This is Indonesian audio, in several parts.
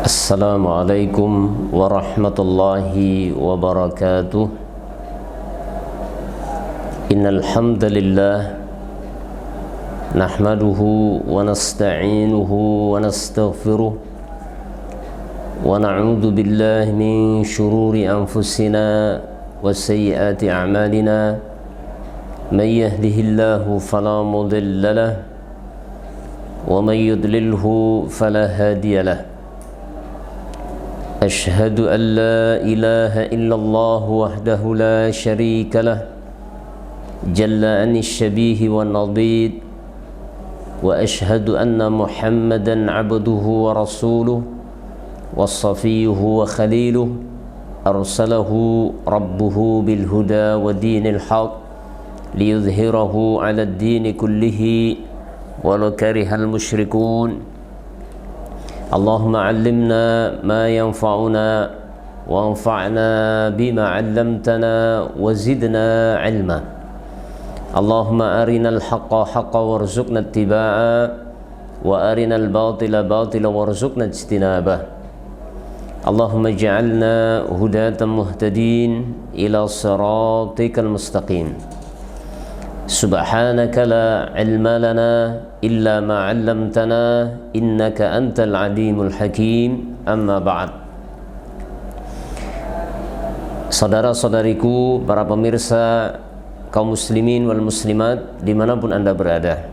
Assalamualaikum warahmatullahi wabarakatuh. Innal hamdalillah nahmaduhu wa nasta'inuhu wa nastaghfiruh wa na'udzu billahi min shururi anfusina wa sayyiati a'malina. May yahdihillahu fala mudilla lahu wa may yudlilhu fala hadiya lahu. أشهد أن لا إله إلا الله وحده لا شريك له جل عن الشبيه والنظير وأشهد أن محمدا عبده ورسوله وصفيه وخليله أرسله ربه بالهدى ودين الحق ليظهره على الدين كله ولو كره المشركون. اللهم علمنا ما ينفعنا وانفعنا بما علمتنا وزدنا علما. اللهم أرنا الحق حقا وارزقنا اتباعه وأرنا الباطل باطلا وارزقنا اجتنابه. اللهم اجعلنا هداة مهتدين إلى صراطك المستقيم. Subhanaka la ilma lana illa ma 'allamtana innaka antal alimul hakim. Amma ba'd. Saudara-saudariku, para pemirsa kaum muslimin wal muslimat dimanapun Anda berada,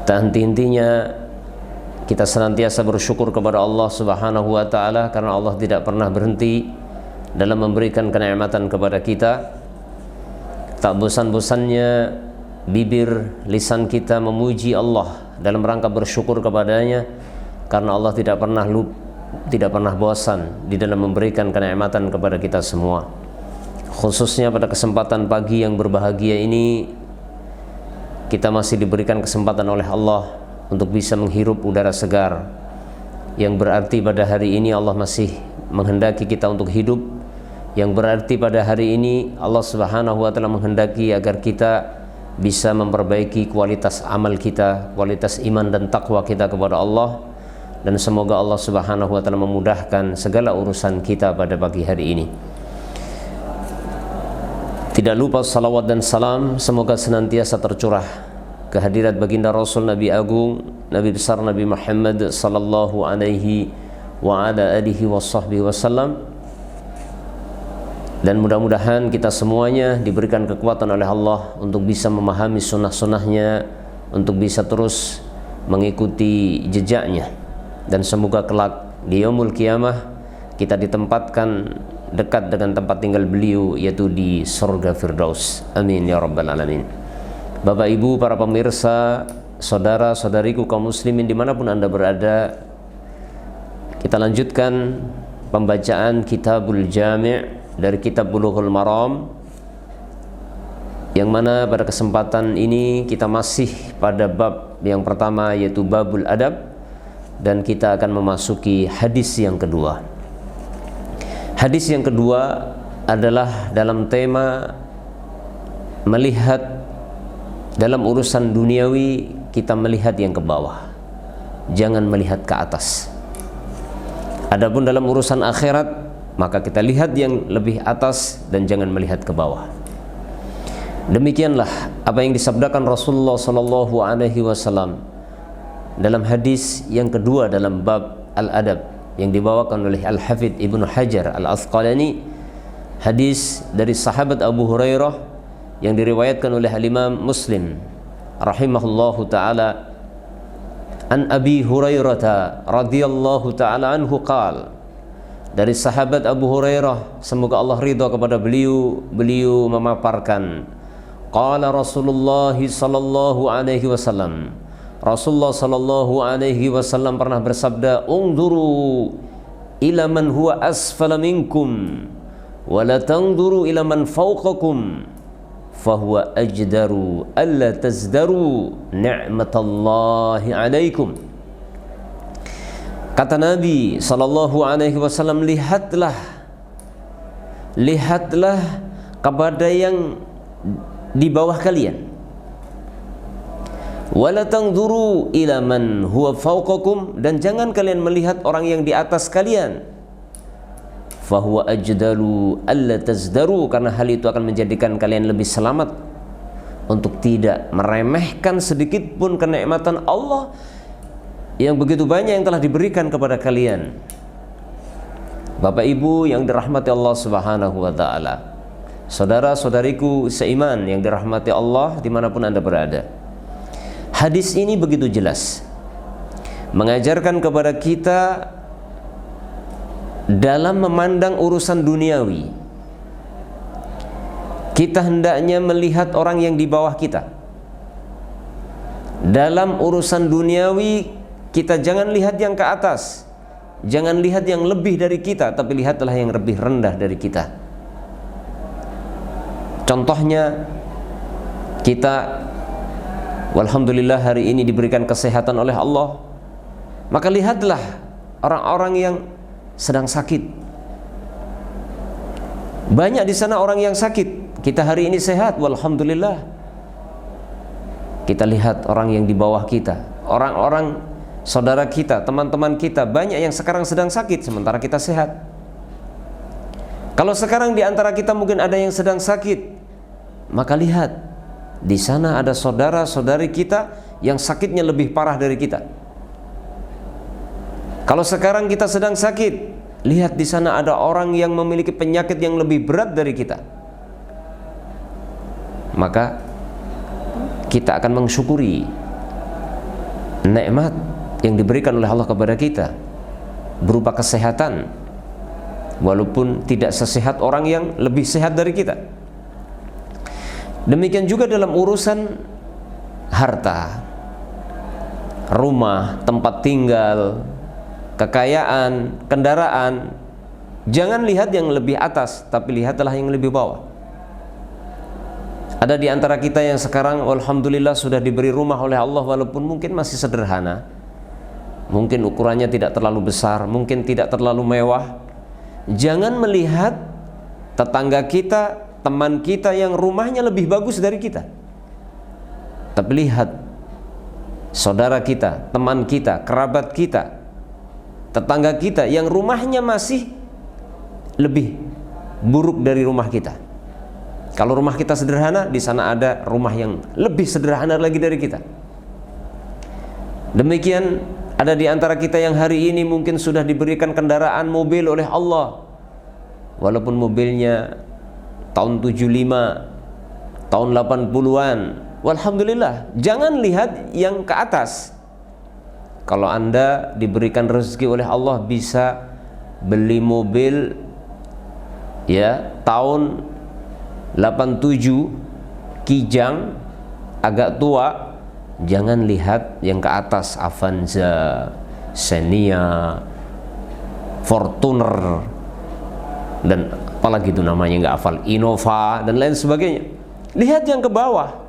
tak henti-hentinya kita senantiasa bersyukur kepada Allah Subhanahu wa ta'ala, karena Allah tidak pernah berhenti dalam memberikan kenikmatan kepada kita. Tak bosan-bosannya bibir lisan kita memuji Allah dalam rangka bersyukur kepadanya, karena Allah tidak pernah bosan di dalam memberikan kenikmatan kepada kita semua. Khususnya pada kesempatan pagi yang berbahagia ini, kita masih diberikan kesempatan oleh Allah untuk bisa menghirup udara segar, yang berarti pada hari ini Allah masih menghendaki kita untuk hidup, yang berarti pada hari ini Allah Subhanahu wa ta'ala menghendaki agar kita bisa memperbaiki kualitas amal kita, kualitas iman dan takwa kita kepada Allah. Dan semoga Allah Subhanahu wa ta'ala memudahkan segala urusan kita pada pagi hari ini. Tidak lupa salawat dan salam semoga senantiasa tercurah kehadirat baginda Rasul Nabi Agung, Nabi besar Nabi Muhammad sallallahu alaihi wa ala alihi wa sahbihi wasallam. Dan mudah-mudahan kita semuanya diberikan kekuatan oleh Allah untuk bisa memahami sunnah-sunnahnya, untuk bisa terus mengikuti jejaknya. Dan semoga kelak di yaumul qiyamah kita ditempatkan dekat dengan tempat tinggal beliau, yaitu di surga Firdaus. Amin ya rabbal alamin. Bapak Ibu, para pemirsa, saudara-saudariku kaum muslimin dimanapun Anda berada, kita lanjutkan pembacaan Kitabul Jami' dari kitab Bulughul Maram, yang mana pada kesempatan ini kita masih pada bab yang pertama, yaitu babul adab, dan kita akan memasuki hadis yang kedua. Hadis yang kedua adalah dalam tema melihat dalam urusan duniawi, kita melihat yang ke bawah, jangan melihat ke atas. Adapun dalam urusan akhirat, maka kita lihat yang lebih atas dan jangan melihat ke bawah. Demikianlah apa yang disabdakan Rasulullah sallallahu alaihi wasallam dalam hadis yang kedua dalam bab al-adab, yang dibawakan oleh Al-Hafidz Ibnu Hajar Al-Asqalani. Hadis dari sahabat Abu Hurairah yang diriwayatkan oleh Al-Imam Muslim rahimahullahu taala, an Abi Hurairah radhiyallahu taala anhu qala, dari sahabat Abu Hurairah, semoga Allah ridha kepada beliau memaparkan, qala Rasulullah sallallahu alaihi wasallam, Rasulullah sallallahu alaihi wasallam pernah bersabda, ungduru ila man huwa asfala minkum wa la tangduru ila man fawqakum fahuwa ajdaru alla tazdaru ni'matallahi alaikum. Kata Nabi sallallahu alaihi wasallam, lihatlah kepada yang di bawah kalian, Wala tanzuru ila man huwa fawqakum, dan jangan kalian melihat orang yang di atas kalian. Fahuwa ajdalu alla tazdaru, karena hal itu akan menjadikan kalian lebih selamat untuk tidak meremehkan sedikit pun kenikmatan Allah yang begitu banyak yang telah diberikan kepada kalian. Bapak Ibu yang dirahmati Allah Subhanahu wa ta'ala, saudara-saudariku seiman yang dirahmati Allah dimanapun Anda berada, hadis ini begitu jelas mengajarkan kepada kita dalam memandang urusan duniawi, kita hendaknya melihat orang yang di bawah kita. Dalam urusan duniawi, kita jangan lihat yang ke atas, jangan lihat yang lebih dari kita, tapi lihatlah yang lebih rendah dari kita. Contohnya, kita walhamdulillah hari ini diberikan kesehatan oleh Allah, maka lihatlah orang-orang yang sedang sakit. Banyak di sana orang yang sakit. Kita hari ini sehat, walhamdulillah. Kita lihat orang yang di bawah kita, orang-orang saudara kita, teman-teman kita, banyak yang sekarang sedang sakit sementara kita sehat. Kalau sekarang di antara kita mungkin ada yang sedang sakit, maka lihat di sana ada saudara-saudari kita yang sakitnya lebih parah dari kita. Kalau sekarang kita sedang sakit, lihat di sana ada orang yang memiliki penyakit yang lebih berat dari kita. Maka kita akan mensyukuri nikmat yang diberikan oleh Allah kepada kita berupa kesehatan, walaupun tidak sesehat orang yang lebih sehat dari kita. Demikian juga dalam urusan harta, rumah, tempat tinggal, kekayaan, kendaraan. Jangan lihat yang lebih atas, tapi lihatlah yang lebih bawah. Ada di antara kita yang sekarang alhamdulillah sudah diberi rumah oleh Allah, walaupun mungkin masih sederhana, mungkin ukurannya tidak terlalu besar, mungkin tidak terlalu mewah. Jangan melihat tetangga kita, teman kita yang rumahnya lebih bagus dari kita, tapi lihat saudara kita, teman kita, kerabat kita, tetangga kita yang rumahnya masih lebih buruk dari rumah kita. Kalau rumah kita sederhana, di sana ada rumah yang lebih sederhana lagi dari kita. Demikian ada di antara kita yang hari ini mungkin sudah diberikan kendaraan mobil oleh Allah, walaupun mobilnya tahun 75, tahun 80-an. Walhamdulillah, jangan lihat yang ke atas. Kalau Anda diberikan rezeki oleh Allah bisa beli mobil ya tahun 87 Kijang agak tua, jangan lihat yang ke atas, Avanza, Xenia, Fortuner, dan apalagi itu namanya nggak hafal, Innova dan lain sebagainya. Lihat yang ke bawah.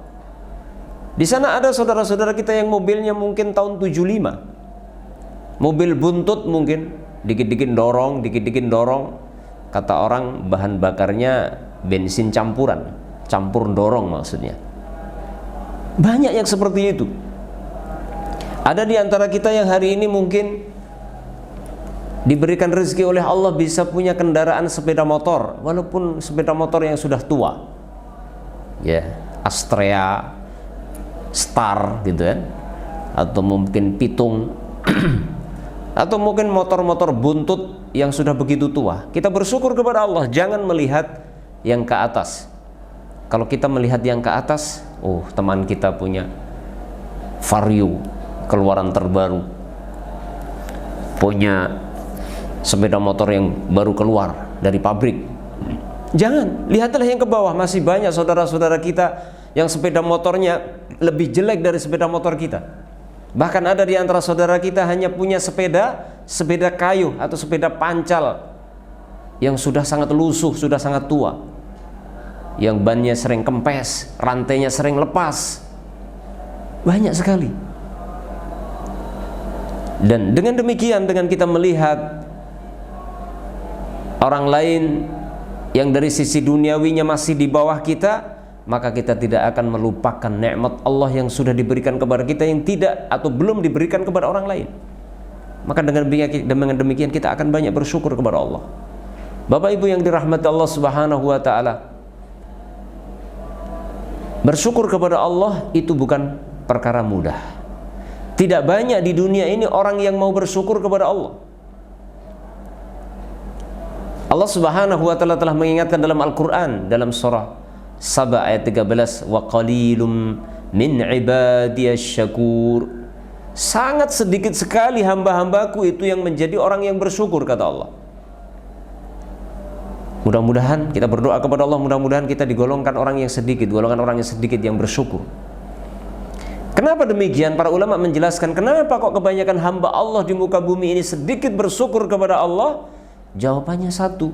Di sana ada saudara-saudara kita yang mobilnya mungkin tahun 75, mobil buntut mungkin, dikit-dikit dorong, dikit-dikit dorong. Kata orang bahan bakarnya bensin campuran, campur dorong maksudnya. Banyak yang seperti itu. Ada di antara kita yang hari ini mungkin diberikan rezeki oleh Allah bisa punya kendaraan sepeda motor, walaupun sepeda motor yang sudah tua, ya, Astrea, Star gitu kan, atau mungkin Pitung atau mungkin motor-motor buntut yang sudah begitu tua. Kita bersyukur kepada Allah, jangan melihat yang ke atas. Kalau kita melihat yang ke atas, oh teman kita punya Vario keluaran terbaru, punya sepeda motor yang baru keluar dari pabrik. Jangan, lihatlah yang ke bawah. Masih banyak saudara-saudara kita yang sepeda motornya lebih jelek dari sepeda motor kita. Bahkan ada di antara saudara kita hanya punya sepeda kayu atau sepeda pancal yang sudah sangat lusuh, sudah sangat tua, yang bannya sering kempes, rantainya sering lepas. Banyak sekali. Dan dengan demikian, dengan kita melihat orang lain yang dari sisi duniawinya masih di bawah kita, maka kita tidak akan melupakan nikmat Allah yang sudah diberikan kepada kita yang tidak atau belum diberikan kepada orang lain. Maka dengan demikian kita akan banyak bersyukur kepada Allah. Bapak Ibu yang dirahmati Allah Subhanahu wa taala, bersyukur kepada Allah itu bukan perkara mudah. Tidak banyak di dunia ini orang yang mau bersyukur kepada Allah. Allah Subhanahu wa taala telah mengingatkan dalam Al-Qur'an dalam surah Saba ayat 13, wa qalilum min ibadiyasy syakur. Sangat sedikit sekali hamba-hambaku itu yang menjadi orang yang bersyukur, kata Allah. Mudah-mudahan kita berdoa kepada Allah, mudah-mudahan kita digolongkan orang yang sedikit, golongan orang yang sedikit yang bersyukur. Kenapa demikian? Para ulama menjelaskan kenapa kok kebanyakan hamba Allah di muka bumi ini sedikit bersyukur kepada Allah. Jawabannya satu,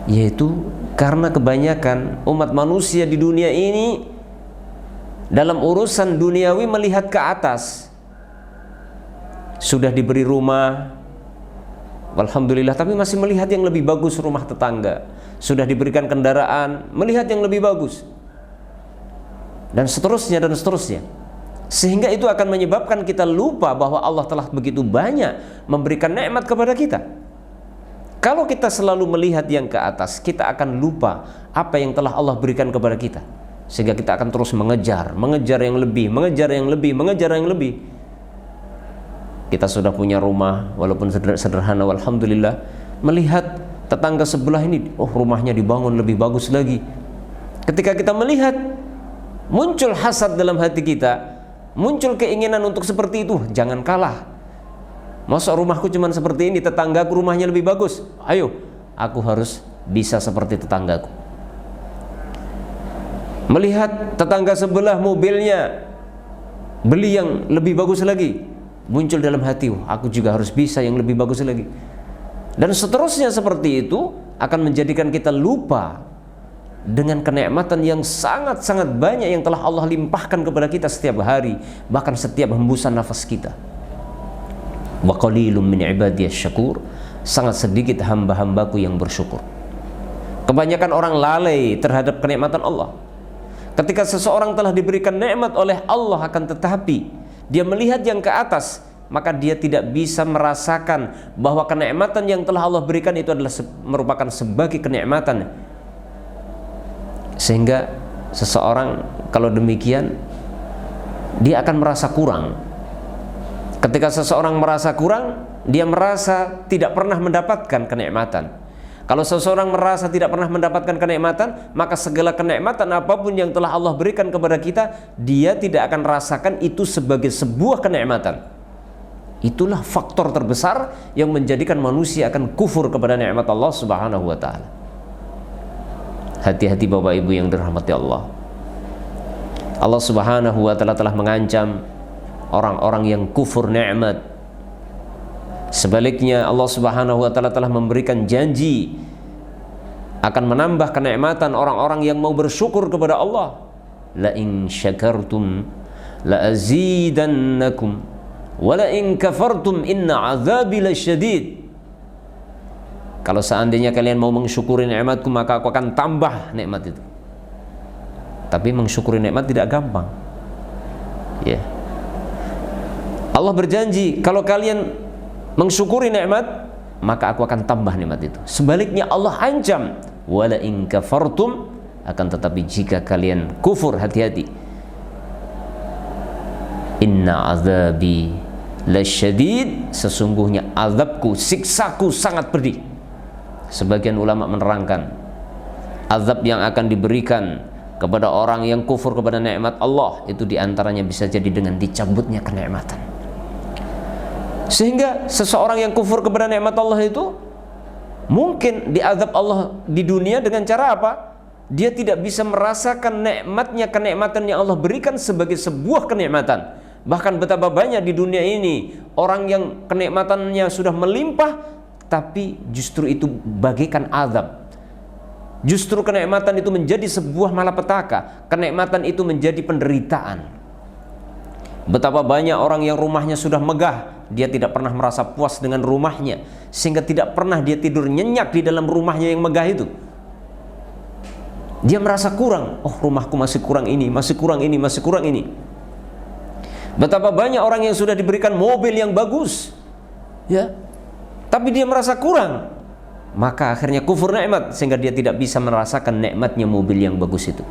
yaitu karena kebanyakan umat manusia di dunia ini dalam urusan duniawi melihat ke atas. Sudah diberi rumah, alhamdulillah, tapi masih melihat yang lebih bagus rumah tetangga. Sudah diberikan kendaraan, melihat yang lebih bagus, dan seterusnya dan seterusnya. Sehingga itu akan menyebabkan kita lupa bahwa Allah telah begitu banyak memberikan nikmat kepada kita. Kalau kita selalu melihat yang ke atas, kita akan lupa apa yang telah Allah berikan kepada kita. Sehingga kita akan terus mengejar yang lebih, mengejar yang lebih, mengejar yang lebih. Kita sudah punya rumah, walaupun sederhana, alhamdulillah, melihat tetangga sebelah ini, oh rumahnya dibangun lebih bagus lagi. Ketika kita melihat, muncul hasad dalam hati kita, muncul keinginan untuk seperti itu. Jangan kalah. Masa rumahku cuma seperti ini, tetanggaku rumahnya lebih bagus. Ayo, aku harus bisa seperti tetanggaku. Melihat tetangga sebelah mobilnya beli yang lebih bagus lagi, muncul dalam hati, aku juga harus bisa yang lebih bagus lagi. Dan seterusnya seperti itu akan menjadikan kita lupa dengan kenikmatan yang sangat-sangat banyak yang telah Allah limpahkan kepada kita setiap hari, bahkan setiap hembusan nafas kita. Wa qalilum min ibadiyasy syakur, sangat sedikit hamba-hambaku yang bersyukur. Kebanyakan orang lalai terhadap kenikmatan Allah. Ketika seseorang telah diberikan nikmat oleh Allah, akan tetapi dia melihat yang ke atas, maka dia tidak bisa merasakan bahwa kenikmatan yang telah Allah berikan itu adalah merupakan sebagai kenikmatan. Sehingga seseorang kalau demikian, dia akan merasa kurang. Ketika seseorang merasa kurang, dia merasa tidak pernah mendapatkan kenikmatan. Kalau seseorang merasa tidak pernah mendapatkan kenikmatan, maka segala kenikmatan apapun yang telah Allah berikan kepada kita, dia tidak akan rasakan itu sebagai sebuah kenikmatan. Itulah faktor terbesar yang menjadikan manusia akan kufur kepada nikmat Allah Subhanahu wa taala. Hati-hati Bapak Ibu yang dirahmati Allah. Allah Subhanahu wa taala telah mengancam orang-orang yang kufur nikmat. Sebaliknya Allah Subhanahu wa taala telah memberikan janji akan menambah kenikmatan orang-orang yang mau bersyukur kepada Allah. La in syakartum la azidannakum wa la in kafartum inna azabi lasyadid. Kalau seandainya kalian mau mensyukuri nikmatku, maka aku akan tambah nikmat itu. Tapi mensyukuri nikmat tidak gampang. Ya. Allah berjanji kalau kalian mensyukuri nikmat, maka aku akan tambah nikmat itu. Sebaliknya Allah ancam, wala in kafartum, akan tetapi jika kalian kufur, hati-hati. Inna azabi lasyadid, sesungguhnya azabku, siksaku sangat pedih. Sebagian ulama menerangkan azab yang akan diberikan kepada orang yang kufur kepada nikmat Allah itu diantaranya bisa jadi dengan dicabutnya kenikmatan. Sehingga seseorang yang kufur kepada nikmat Allah itu mungkin diazab Allah di dunia dengan cara apa? Dia tidak bisa merasakan nikmatnya, kenikmatan yang Allah berikan sebagai sebuah kenikmatan. Bahkan betapa banyak di dunia ini orang yang kenikmatannya sudah melimpah, tapi justru itu bagaikan azab. Justru kenikmatan itu menjadi sebuah malapetaka, kenikmatan itu menjadi penderitaan. Betapa banyak orang yang rumahnya sudah megah, dia tidak pernah merasa puas dengan rumahnya, sehingga tidak pernah dia tidur nyenyak di dalam rumahnya yang megah itu. Dia merasa kurang. Oh, rumahku masih kurang ini, masih kurang ini, masih kurang ini. Betapa banyak orang yang sudah diberikan mobil yang bagus, ya, tapi dia merasa kurang. Maka akhirnya kufur nikmat, sehingga dia tidak bisa merasakan nikmatnya mobil yang bagus itu.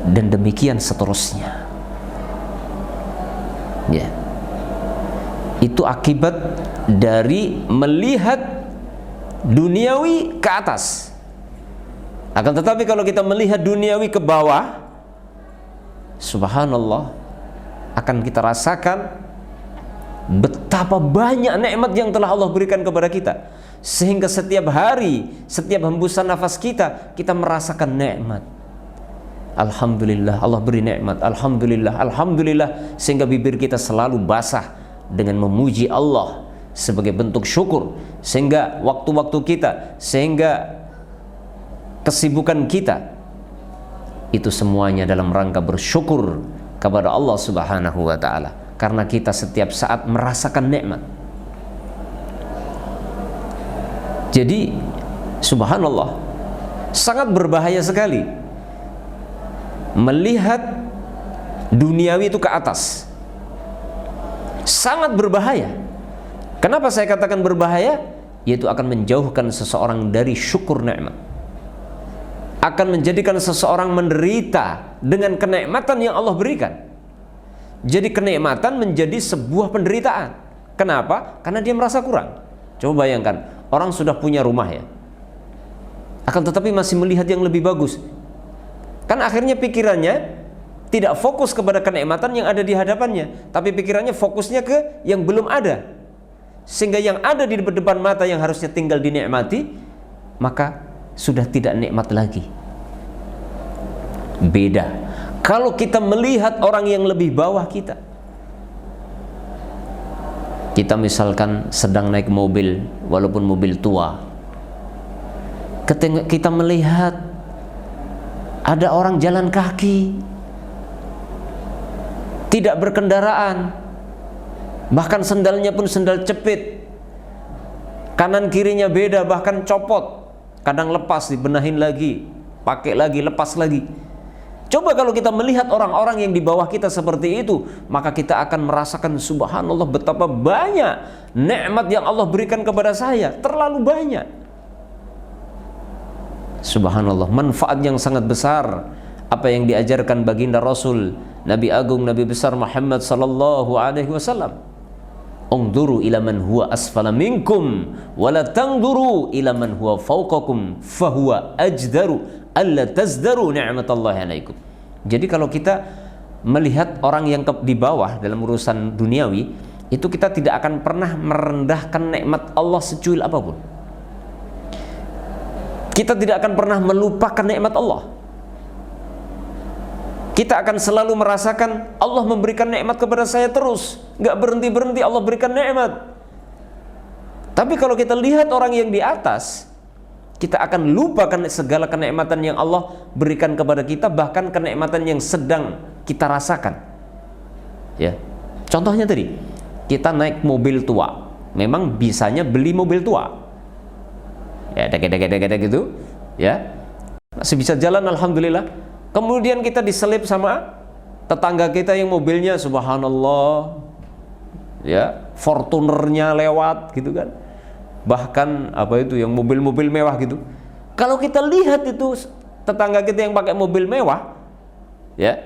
Dan demikian seterusnya. Ya. Itu akibat dari melihat duniawi ke atas. Akan tetapi kalau kita melihat duniawi ke bawah, subhanallah, akan kita rasakan betapa banyak nikmat yang telah Allah berikan kepada kita, sehingga setiap hari, setiap hembusan nafas kita, kita merasakan nikmat. Alhamdulillah, Allah beri nikmat. Alhamdulillah, alhamdulillah, sehingga bibir kita selalu basah dengan memuji Allah sebagai bentuk syukur, sehingga waktu-waktu kita, sehingga kesibukan kita itu semuanya dalam rangka bersyukur kepada Allah Subhanahu wa taala, karena kita setiap saat merasakan nikmat. Jadi subhanallah, sangat berbahaya sekali melihat duniawi itu ke atas. Sangat berbahaya. Kenapa saya katakan berbahaya? Yaitu akan menjauhkan seseorang dari syukur nikmat, akan menjadikan seseorang menderita dengan kenikmatan yang Allah berikan. Jadi kenikmatan menjadi sebuah penderitaan. Kenapa? Karena dia merasa kurang. Coba bayangkan, orang sudah punya rumah, ya, akan tetapi masih melihat yang lebih bagus. Kan akhirnya pikirannya tidak fokus kepada kenikmatan yang ada di hadapannya, tapi pikirannya fokusnya ke yang belum ada. Sehingga yang ada di depan mata yang harusnya tinggal dinikmati, maka sudah tidak nikmat lagi. Beda kalau kita melihat orang yang lebih bawah kita. Kita misalkan sedang naik mobil, walaupun mobil tua, ketika kita melihat ada orang jalan kaki, tidak berkendaraan, bahkan sendalnya pun sendal cepit, kanan kirinya beda, bahkan copot, kadang lepas, dibenahin lagi, pakai lagi, lepas lagi. Coba kalau kita melihat orang-orang yang di bawah kita seperti itu, maka kita akan merasakan subhanallah betapa banyak nikmat yang Allah berikan kepada saya, terlalu banyak. Subhanallah, manfaat yang sangat besar apa yang diajarkan baginda Rasul Nabi Agung Nabi besar Muhammad sallallahu alaihi wasallam. Ungduru ila man huwa asfala minkum wa la tangduru ila man huwa fawqakum fahuwa ajdaru alla tazdaru ni'matallahi alaikum. Jadi kalau kita melihat orang yang di bawah dalam urusan duniawi, itu kita tidak akan pernah merendahkan nikmat Allah secuil apapun. Kita tidak akan pernah melupakan nikmat Allah. Kita akan selalu merasakan Allah memberikan nikmat kepada saya terus, nggak berhenti-berhenti Allah berikan nikmat. Tapi kalau kita lihat orang yang di atas, kita akan lupakan segala kenikmatan yang Allah berikan kepada kita, bahkan kenikmatan yang sedang kita rasakan. Ya, contohnya tadi, kita naik mobil tua, memang bisanya beli mobil tua. Ya, dek gitu, ya, masih bisa jalan, alhamdulillah. Kemudian kita diselip sama tetangga kita yang mobilnya subhanallah, ya, Fortunernya lewat gitu kan, bahkan apa itu yang mobil-mobil mewah gitu. Kalau kita lihat itu tetangga kita yang pakai mobil mewah, ya,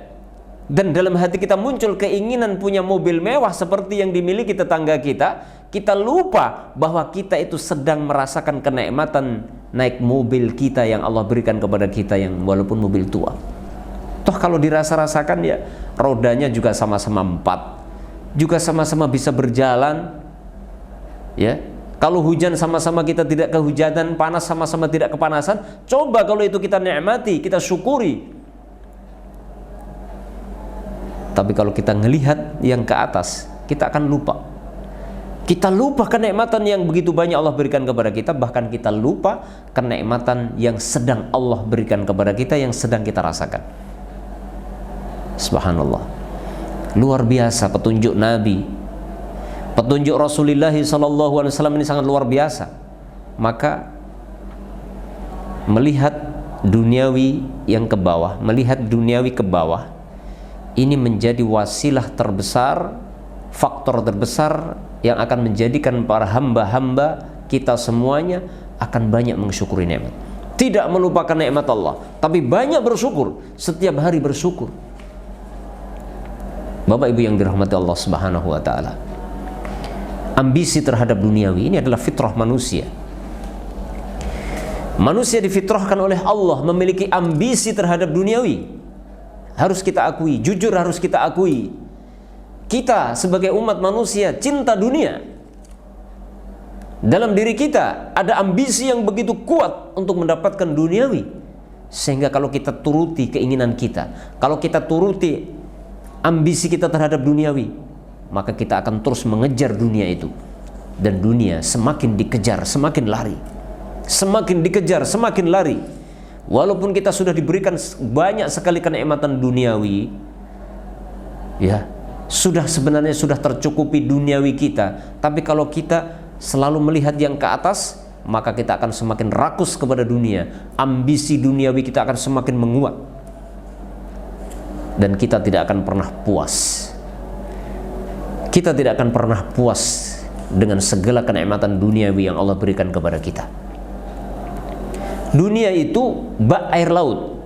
dan dalam hati kita muncul keinginan punya mobil mewah seperti yang dimiliki tetangga kita, kita lupa bahwa kita itu sedang merasakan kenikmatan naik mobil kita yang Allah berikan kepada kita yang walaupun mobil tua. Toh kalau dirasa-rasakan ya rodanya juga sama-sama 4, juga sama-sama bisa berjalan, ya. Kalau hujan sama-sama kita tidak kehujanan, panas sama-sama tidak kepanasan. Coba kalau itu kita nikmati, kita syukuri. Tapi kalau kita ngelihat yang ke atas, kita akan lupa. Kita lupa kenikmatan yang begitu banyak Allah berikan kepada kita, bahkan kita lupa kenikmatan yang sedang Allah berikan kepada kita, yang sedang kita rasakan. Subhanallah, luar biasa petunjuk Nabi, petunjuk Rasulullah SAW ini sangat luar biasa. Maka melihat duniawi yang ke bawah, melihat duniawi ke bawah, ini menjadi wasilah terbesar, faktor terbesar yang akan menjadikan para hamba-hamba kita semuanya akan banyak mensyukuri nikmat. Tidak melupakan nikmat Allah, tapi banyak bersyukur, setiap hari bersyukur. Bapak Ibu yang dirahmati Allah Subhanahu wa taala. Ambisi terhadap duniawi ini adalah fitrah manusia. Manusia difitrahkan oleh Allah memiliki ambisi terhadap duniawi. Harus kita akui, jujur harus kita akui. Kita sebagai umat manusia cinta dunia. Dalam diri kita ada ambisi yang begitu kuat untuk mendapatkan duniawi. Sehingga kalau kita turuti keinginan kita, kalau kita turuti ambisi kita terhadap duniawi, maka kita akan terus mengejar dunia itu. Dan dunia semakin dikejar, semakin lari. Semakin dikejar, semakin lari. Walaupun kita sudah diberikan banyak sekali kenikmatan duniawi, ya, sebenarnya sudah tercukupi duniawi kita. Tapi kalau kita selalu melihat yang ke atas, maka kita akan semakin rakus kepada dunia. Ambisi duniawi kita akan semakin menguat. Dan kita tidak akan pernah puas. Kita tidak akan pernah puas dengan segala kenikmatan duniawi yang Allah berikan kepada kita. Dunia itu bak air laut.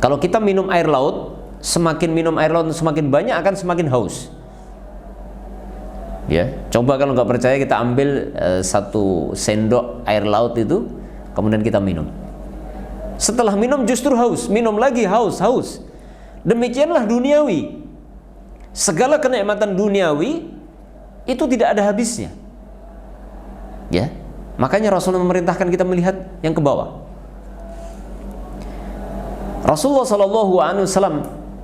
Kalau kita minum air laut, semakin minum air laut semakin banyak akan semakin haus. Ya, coba kalau nggak percaya kita ambil 1 sendok air laut itu, kemudian kita minum. Setelah minum justru haus, minum lagi haus. Demikianlah duniawi. Segala kenikmatan duniawi itu tidak ada habisnya. Ya, makanya Rasulullah memerintahkan kita melihat yang ke bawah. Rasulullah SAW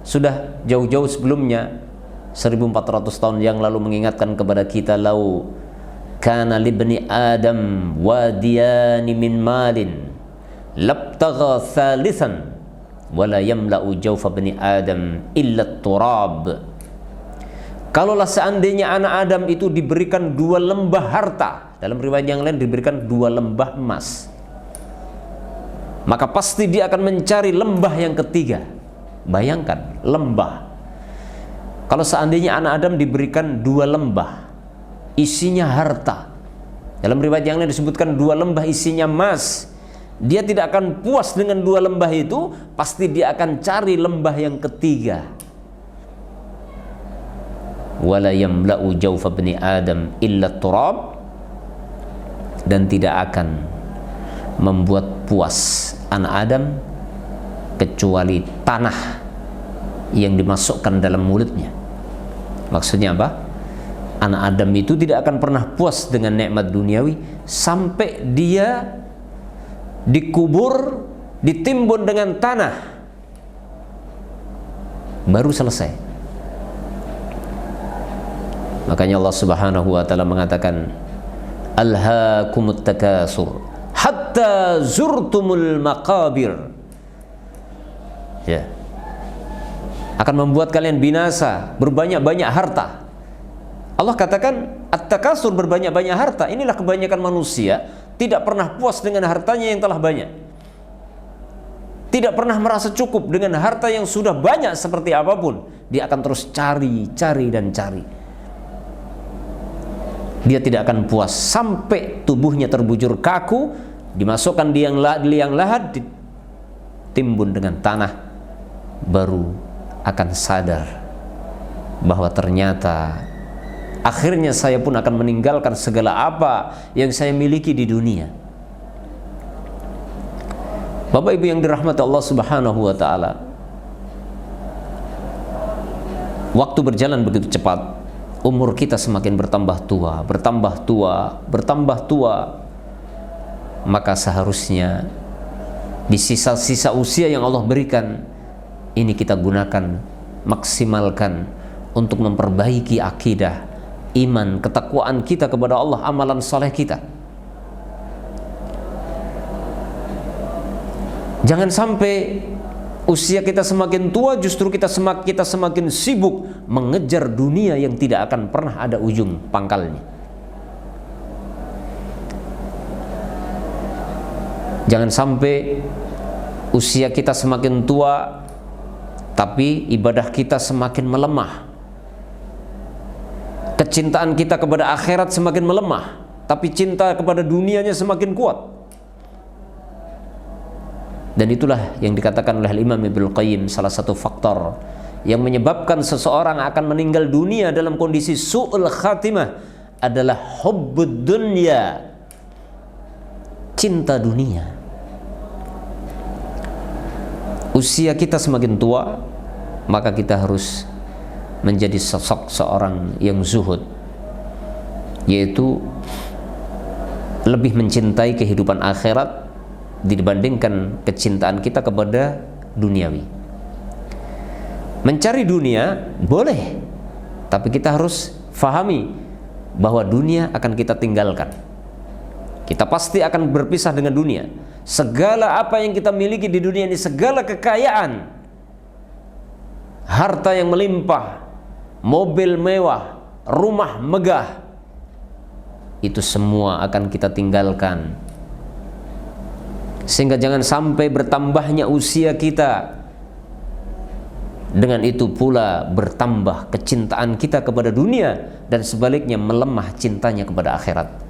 sudah jauh-jauh sebelumnya, 1400 tahun yang lalu, mengingatkan kepada kita, lau kana libni adam wadiyani min malin labtagha thalithan wala yamla'u jawfa bani adam illa turab. Kalaulah seandainya anak Adam itu diberikan 2 lembah harta, dalam riwayat yang lain diberikan 2 lembah emas, maka pasti dia akan mencari lembah yang ketiga. Bayangkan, lembah. Kalau seandainya anak Adam diberikan 2 lembah isinya harta, dalam riwayat yang lain disebutkan 2 lembah isinya emas, dia tidak akan puas dengan 2 lembah itu, pasti dia akan cari lembah yang ketiga. Wala yamla'u jawfa bani adam illa turab, dan tidak akan membuat puas anak Adam kecuali tanah yang dimasukkan dalam mulutnya. Maksudnya apa? Anak Adam itu tidak akan pernah puas dengan nikmat duniawi sampai dia dikubur, ditimbun dengan tanah, baru selesai. Makanya Allah Subhanahu wa taala mengatakan, alhaakumut takasur hatta zurtumul maqabir. Ya, akan membuat kalian binasa, berbanyak-banyak harta. Allah katakan at-takasur, berbanyak-banyak harta. Inilah kebanyakan manusia, tidak pernah puas dengan hartanya yang telah banyak. Tidak pernah merasa cukup dengan harta yang sudah banyak seperti apapun. Dia akan terus cari dan cari. Dia tidak akan puas sampai tubuhnya terbujur kaku, dimasukkan di liang lahat, ditimbun dengan tanah, baru akan sadar bahwa ternyata akhirnya saya pun akan meninggalkan segala apa yang saya miliki di dunia. Bapak Ibu yang dirahmati Allah Subhanahu wa taala, waktu berjalan begitu cepat. Umur kita semakin bertambah tua. Maka seharusnya di sisa-sisa usia yang Allah berikan ini kita gunakan, maksimalkan untuk memperbaiki akidah, iman, ketakwaan kita kepada Allah, amalan saleh kita. Jangan sampai usia kita semakin tua justru kita semakin sibuk mengejar dunia yang tidak akan pernah ada ujung pangkalnya. Jangan sampai usia kita semakin tua, tapi ibadah kita semakin melemah. Kecintaan kita kepada akhirat semakin melemah, tapi cinta kepada dunianya semakin kuat. Dan itulah yang dikatakan oleh Imam Ibnu Qayyim, salah satu faktor yang menyebabkan seseorang akan meninggal dunia dalam kondisi su'ul khatimah adalah hubbud dunya, cinta dunia. Usia kita semakin tua, maka kita harus menjadi sosok seorang yang zuhud, yaitu lebih mencintai kehidupan akhirat dibandingkan kecintaan kita kepada duniawi. Mencari dunia boleh, tapi kita harus fahami bahwa dunia akan kita tinggalkan. Kita pasti akan berpisah dengan dunia. Segala apa yang kita miliki di dunia ini, segala kekayaan, harta yang melimpah, mobil mewah, rumah megah, itu semua akan kita tinggalkan. Sehingga jangan sampai bertambahnya usia kita, dengan itu pula bertambah kecintaan kita kepada dunia, dan sebaliknya melemah cintanya kepada akhirat.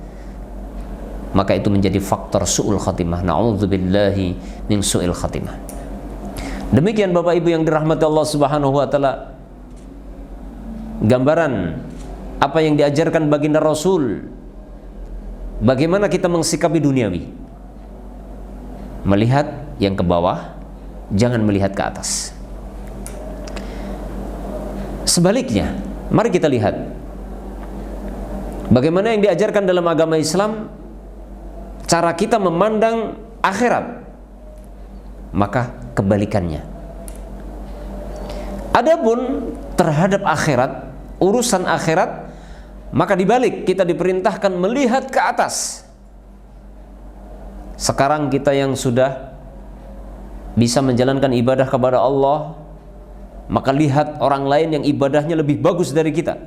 Maka itu menjadi faktor su'ul khatimah. Na'udzubillahi min su'il khatimah. Demikian Bapak Ibu yang dirahmati Allah Subhanahu wa taala, gambaran apa yang diajarkan baginda Rasul, bagaimana kita mensikapi duniawi. Melihat yang ke bawah, jangan melihat ke atas. Sebaliknya, mari kita lihat bagaimana yang diajarkan dalam agama Islam, cara kita memandang akhirat. Maka kebalikannya. Adapun terhadap akhirat, urusan akhirat, maka dibalik kita diperintahkan melihat ke atas. Sekarang kita yang sudah bisa menjalankan ibadah kepada Allah, maka lihat orang lain yang ibadahnya lebih bagus dari kita.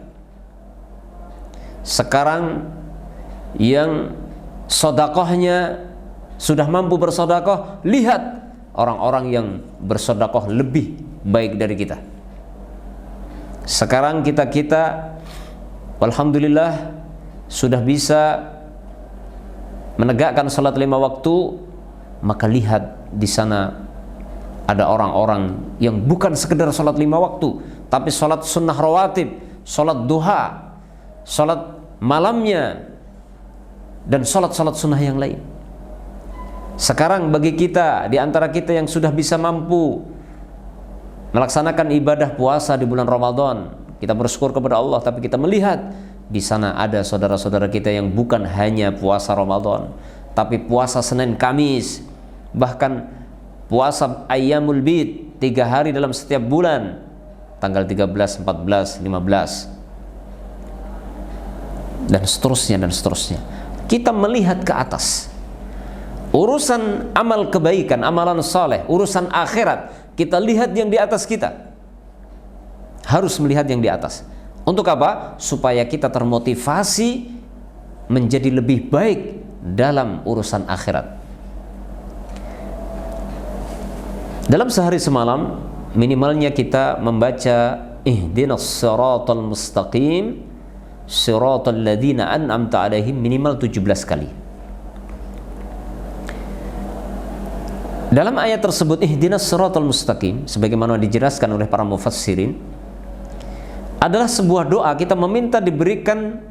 Sekarang yang sodakohnya sudah mampu bersodakoh, lihat orang-orang yang bersodakoh lebih baik dari kita. Sekarang kita alhamdulillah sudah bisa menegakkan salat 5 waktu, maka lihat di sana ada orang-orang yang bukan sekedar salat 5 waktu, tapi salat sunnah rawatib, salat duha, salat malamnya, dan salat-salat sunnah yang lain. Sekarang bagi kita, di antara kita yang sudah bisa mampu melaksanakan ibadah puasa di bulan Ramadan, kita bersyukur kepada Allah, tapi kita melihat di sana ada saudara-saudara kita yang bukan hanya puasa Ramadan, tapi puasa Senin Kamis, bahkan puasa Ayyamul Bid, 3 hari dalam setiap bulan, tanggal 13, 14, 15, dan seterusnya dan seterusnya. Kita melihat ke atas. Urusan amal kebaikan, amalan saleh, urusan akhirat, kita lihat yang di atas kita. Harus melihat yang di atas. Untuk apa? Supaya kita termotivasi menjadi lebih baik dalam urusan akhirat. Dalam sehari semalam, minimalnya kita membaca ihdinas siratal mustaqim siratal ladzina an'amta 'alaihim minimal 17 kali. Dalam ayat tersebut ihdinas siratal mustaqim, sebagaimana dijelaskan oleh para mufassirin, adalah sebuah doa kita meminta diberikan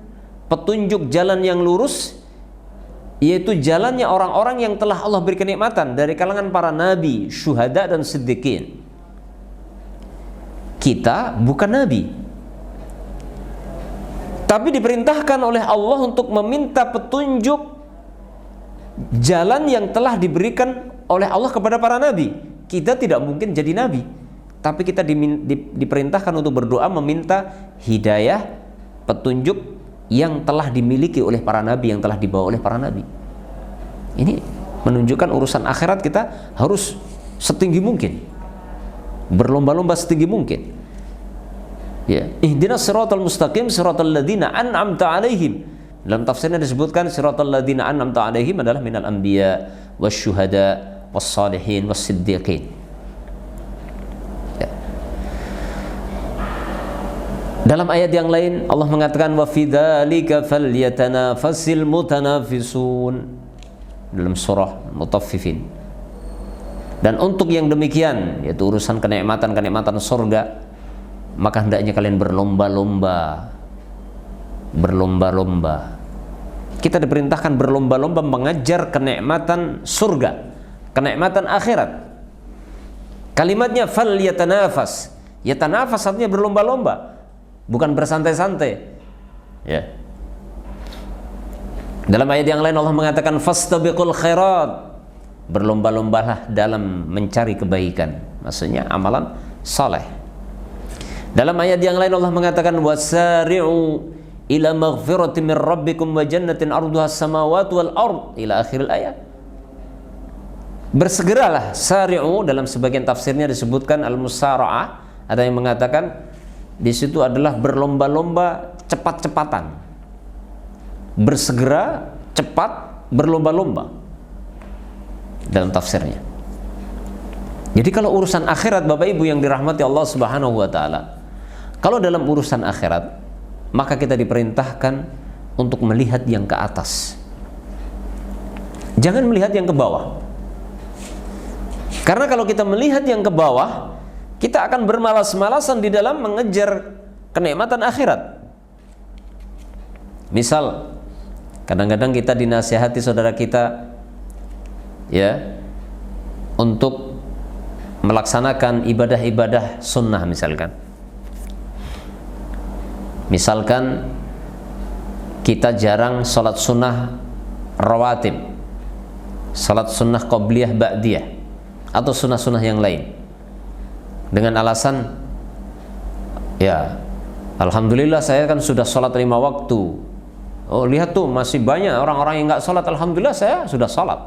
petunjuk jalan yang lurus, yaitu jalannya orang-orang yang telah Allah beri kenikmatan dari kalangan para nabi, syuhada dan siddiqin. Kita bukan nabi, tapi diperintahkan oleh Allah untuk meminta petunjuk jalan yang telah diberikan oleh Allah kepada para nabi. Kita tidak mungkin jadi nabi, tapi kita diperintahkan untuk berdoa meminta hidayah, petunjuk yang telah dimiliki oleh para nabi, yang telah dibawa oleh para nabi. Ini menunjukkan urusan akhirat kita harus setinggi mungkin, berlomba-lomba setinggi mungkin. Ya, ihdinas siratal mustaqim siratal ladzina an'amta 'alaihim. Dalam tafsirnya disebutkan siratal ladzina an'amta 'alaihim adalah minal anbiya wasyuhada was-salihin was-siddiqin. Ya. Dalam ayat yang lain Allah mengatakan wa fi dzalika falyatanafasil mutanafisun dalam surah Mutaffifin. Dan untuk yang demikian, yaitu urusan kenikmatan-kenikmatan surga, maka hendaknya kalian berlomba-lomba. Kita diperintahkan berlomba-lomba mengejar kenikmatan surga, kenikmatan akhirat. Kalimatnya falyatanafas. Yatanafas artinya berlomba-lomba, bukan bersantai-santai. Ya. Dalam ayat yang lain Allah mengatakan fastabiqul khairat. Berlomba-lombalah dalam mencari kebaikan. Maksudnya amalan saleh. Dalam ayat yang lain Allah mengatakan wasari'u ila maghfirati min rabbikum wa jannatin arduha as-samawati wal ard ila akhir ayat. Bersegeralah, sari'u dalam sebagian tafsirnya disebutkan al-musara'ah, ada yang mengatakan di situ adalah berlomba-lomba cepat-cepatan. Bersegera, cepat, berlomba-lomba dalam tafsirnya. Jadi kalau urusan akhirat Bapak Ibu yang dirahmati Allah Subhanahu wa taala, kalau dalam urusan akhirat maka kita diperintahkan untuk melihat yang ke atas. Jangan melihat yang ke bawah. Karena kalau kita melihat yang ke bawah, kita akan bermalas-malasan di dalam mengejar kenikmatan akhirat. Misal, kadang-kadang kita dinasihati saudara kita ya untuk melaksanakan ibadah-ibadah sunnah misalkan. Misalkan kita jarang sholat sunnah rawatib, sholat sunnah qobliyah ba'diyah, atau sunnah-sunnah yang lain, dengan alasan ya alhamdulillah saya kan sudah sholat 5 waktu. Oh lihat tuh masih banyak orang-orang yang nggak sholat, alhamdulillah saya sudah sholat.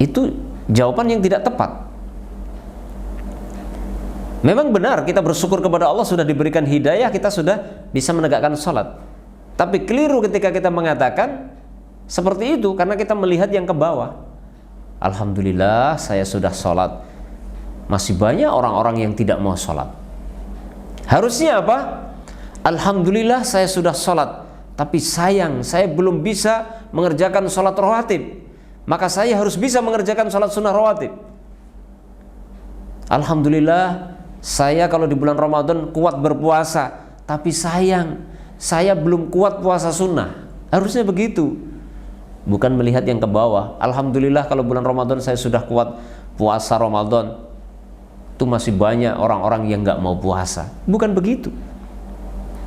Itu jawaban yang tidak tepat. Memang benar kita bersyukur kepada Allah sudah diberikan hidayah, kita sudah bisa menegakkan sholat. Tapi keliru ketika kita mengatakan seperti itu karena kita melihat yang ke bawah. Alhamdulillah saya sudah sholat, masih banyak orang-orang yang tidak mau sholat. Harusnya apa? Alhamdulillah saya sudah sholat, tapi sayang saya belum bisa mengerjakan sholat rawatib, maka saya harus bisa mengerjakan sholat sunnah rawatib. Alhamdulillah saya kalau di bulan Ramadan kuat berpuasa, tapi sayang saya belum kuat puasa sunnah. Harusnya begitu, bukan melihat yang ke bawah. Alhamdulillah kalau bulan Ramadan saya sudah kuat puasa Ramadan, itu masih banyak orang-orang yang nggak mau puasa. Bukan begitu.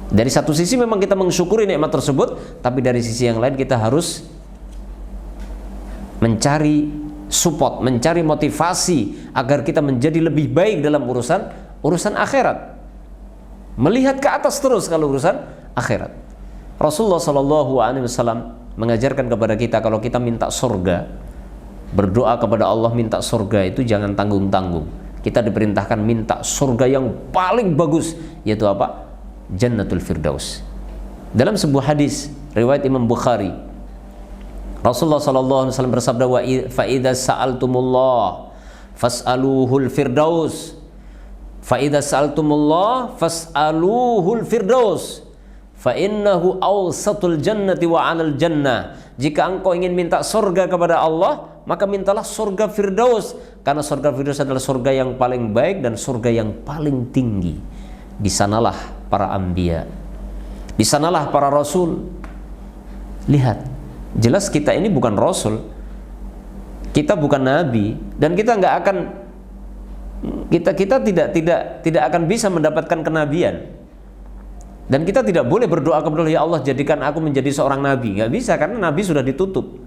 Dari satu sisi memang kita mensyukuri nikmat tersebut, tapi dari sisi yang lain kita harus mencari support, mencari motivasi agar kita menjadi lebih baik dalam urusan akhirat. Melihat ke atas terus kalau urusan akhirat. Rasulullah SAW mengajarkan kepada kita kalau kita minta surga, berdoa kepada Allah minta surga itu jangan tanggung-tanggung. Kita diperintahkan minta surga yang paling bagus, yaitu apa? Jannatul Firdaus. Dalam sebuah hadis riwayat Imam Bukhari, Rasulullah SAW bersabda, wa fa idza sa'altumullah fas'aluhul firdaus, fa idza sa'altumullah fas'aluhul firdaus, fa innahu awsatul jannati wa 'alal jannah. Jika engkau ingin minta surga kepada Allah, maka mintalah surga Firdaus, karena surga Firdaus adalah surga yang paling baik dan surga yang paling tinggi. Di sanalah para anbiya, di sanalah para rasul. Lihat, jelas kita ini bukan rasul, kita bukan nabi, dan kita nggak akan kita tidak akan bisa mendapatkan kenabian. Dan kita tidak boleh berdoa kepada Allah, ya Allah jadikan aku menjadi seorang nabi. Nggak bisa, karena nabi sudah ditutup.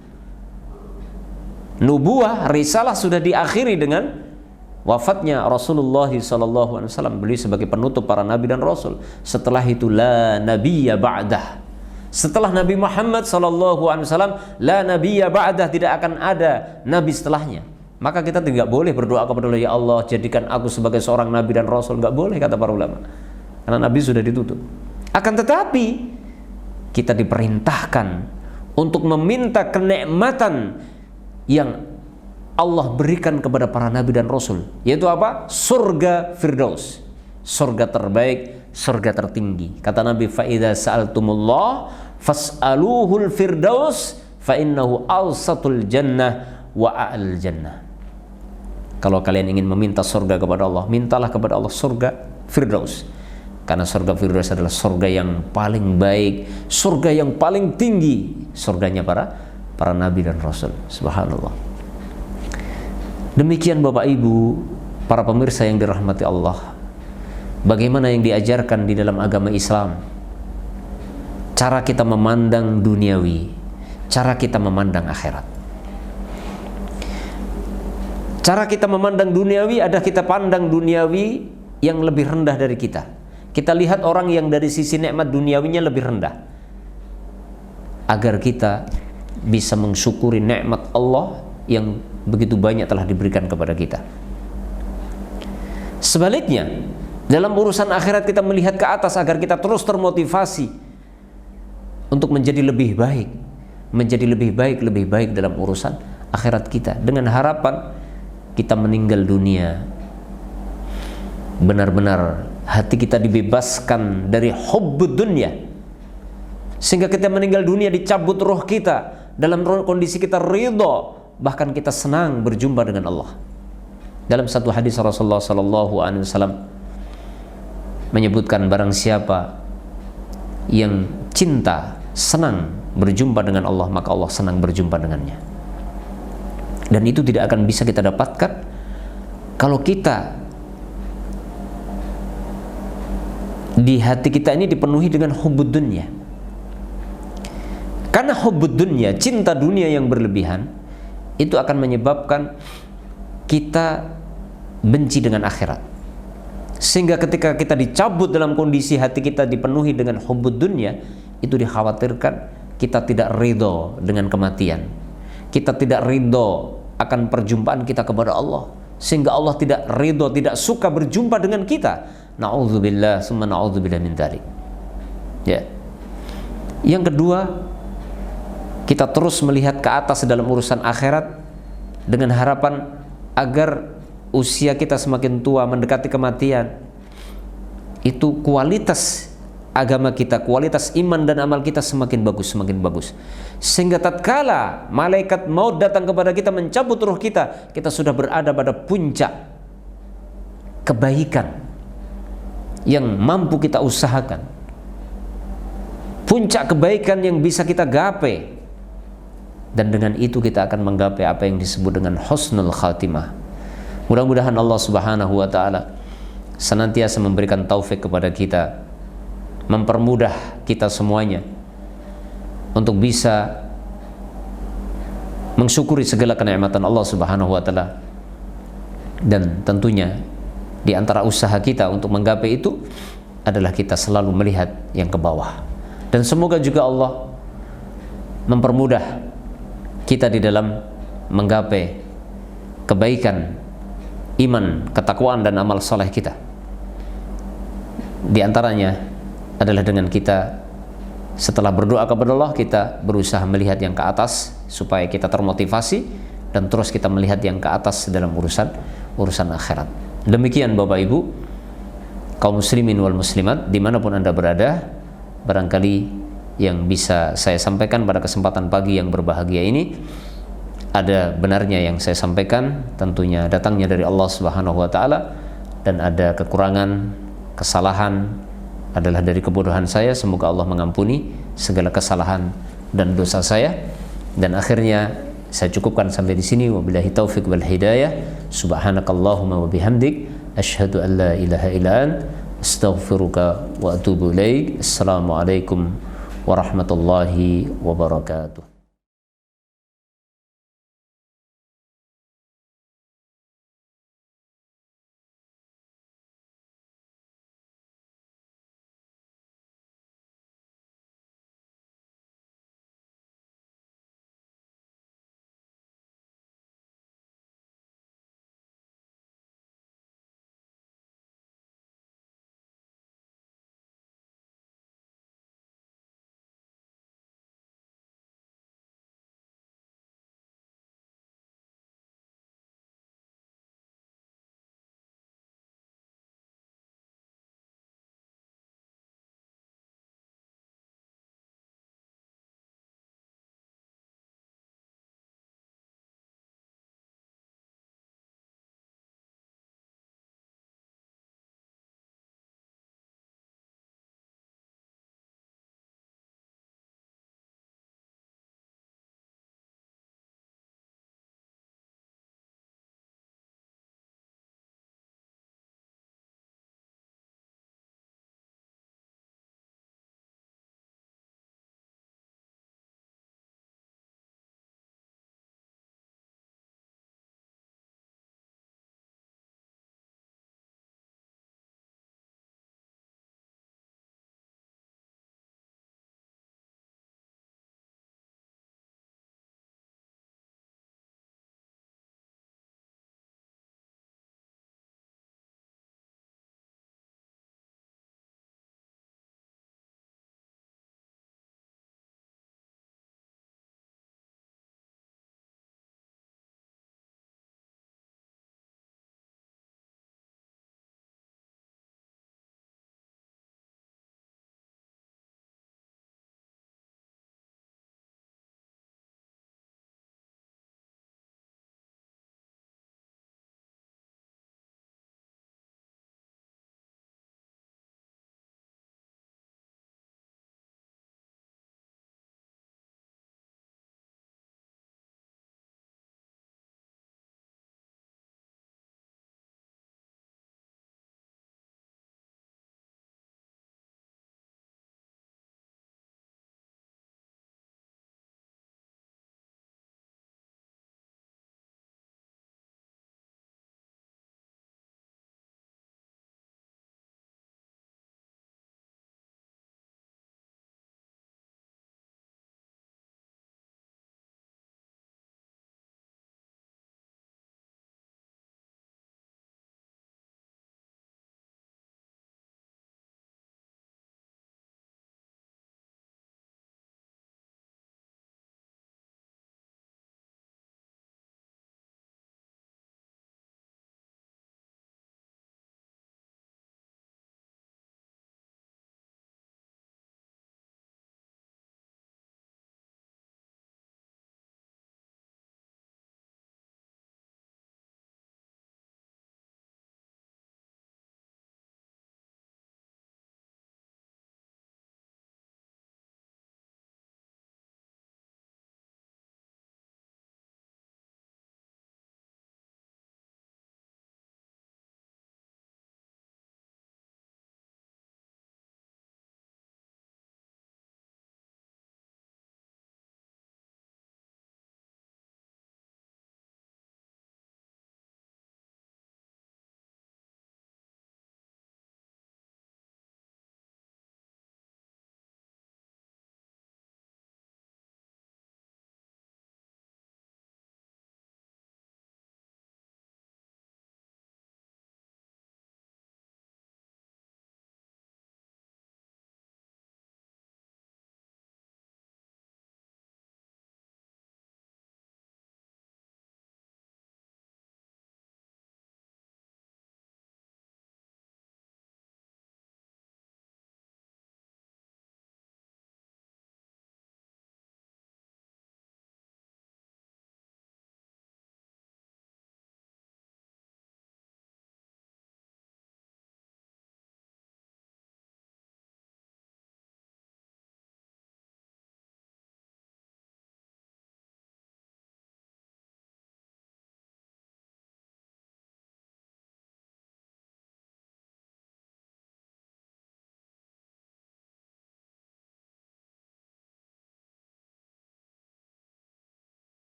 Nubuah, risalah sudah diakhiri dengan wafatnya Rasulullah SAW. Beliau sebagai penutup para nabi dan rasul. Setelah itu la nabiyya ba'dah. Setelah Nabi Muhammad SAW, la nabiyya ba'dah, tidak akan ada nabi setelahnya. Maka kita tidak boleh berdoa kepada Allah, ya Allah jadikan aku sebagai seorang nabi dan rasul. Nggak boleh, kata para ulama, karena nabi sudah ditutup. Akan tetapi kita diperintahkan untuk meminta kenikmatan yang Allah berikan kepada para nabi dan rasul, yaitu apa? Surga Firdaus, surga terbaik, surga tertinggi. Kata Nabi, fa idza sa'altumullah fas'aluhul firdaus fa innahu awsatul jannah wa a'al jannah. Kalau kalian ingin meminta surga kepada Allah, mintalah kepada Allah surga Firdaus. Karena surga Firdaus adalah surga yang paling baik, surga yang paling tinggi, surganya para nabi dan rasul. Subhanallah. Demikian Bapak Ibu, para pemirsa yang dirahmati Allah, bagaimana yang diajarkan di dalam agama Islam, cara kita memandang duniawi, cara kita memandang akhirat. Cara kita memandang duniawi adalah kita pandang duniawi yang lebih rendah dari kita. Kita lihat orang yang dari sisi nikmat duniawinya lebih rendah, agar kita bisa mensyukuri nikmat Allah yang begitu banyak telah diberikan kepada kita. Sebaliknya, dalam urusan akhirat kita melihat ke atas agar kita terus termotivasi untuk menjadi lebih baik, lebih baik dalam urusan akhirat kita, dengan harapan kita meninggal dunia benar-benar hati kita dibebaskan dari hubbud dunya, sehingga kita meninggal dunia dicabut roh kita dalam kondisi kita ridha, bahkan kita senang berjumpa dengan Allah. Dalam satu hadis Rasulullah SAW menyebutkan, barang siapa yang cinta, senang berjumpa dengan Allah, maka Allah senang berjumpa dengannya. Dan itu tidak akan bisa kita dapatkan kalau kita di hati kita ini dipenuhi dengan hubbud dunya. Karena hubbud dunya, cinta dunia yang berlebihan, itu akan menyebabkan kita benci dengan akhirat. Sehingga ketika kita dicabut dalam kondisi hati kita dipenuhi dengan hubbud dunya, itu dikhawatirkan kita tidak ridho dengan kematian. Kita tidak ridho akan perjumpaan kita kepada Allah, sehingga Allah tidak ridho, tidak suka berjumpa dengan kita. Na'udzubillah, summa na'udzubillah min dzalik. Ya. Yang kedua, kita terus melihat ke atas dalam urusan akhirat dengan harapan agar usia kita semakin tua, mendekati kematian, itu kualitas agama kita, kualitas iman dan amal kita semakin bagus, sehingga tatkala malaikat maut datang kepada kita mencabut ruh kita, kita sudah berada pada puncak kebaikan yang mampu kita usahakan, puncak kebaikan yang bisa kita gapai. Dan dengan itu kita akan menggapai apa yang disebut dengan husnul khatimah. Mudah-mudahan Allah Subhanahu wa taala senantiasa memberikan taufik kepada kita, mempermudah kita semuanya untuk bisa mensyukuri segala kenikmatan Allah Subhanahu wa taala. Dan tentunya di antara usaha kita untuk menggapai itu adalah kita selalu melihat yang ke bawah. Dan semoga juga Allah mempermudah kita di dalam menggapai kebaikan, iman, ketakwaan dan amal soleh kita. Di antaranya adalah dengan kita setelah berdoa kepada Allah, kita berusaha melihat yang ke atas supaya kita termotivasi dan terus kita melihat yang ke atas dalam urusan akhirat. Demikian Bapak Ibu, kaum muslimin wal muslimat dimanapun Anda berada, barangkali yang bisa saya sampaikan pada kesempatan pagi yang berbahagia ini ada benarnya yang saya sampaikan, tentunya datangnya dari Allah Subhanahu wa taala, dan ada kekurangan, kesalahan adalah dari kebodohan saya. Semoga Allah mengampuni segala kesalahan dan dosa saya. Dan akhirnya saya cukupkan sampai di sini. Wabillahi taufik wal hidayah. Subhanakallahumma wa bihamdik, asyhadu an la ilaha illa ant, astaghfiruka wa atubu ilaik. Assalamualaikum warahmatullahi wabarakatuh.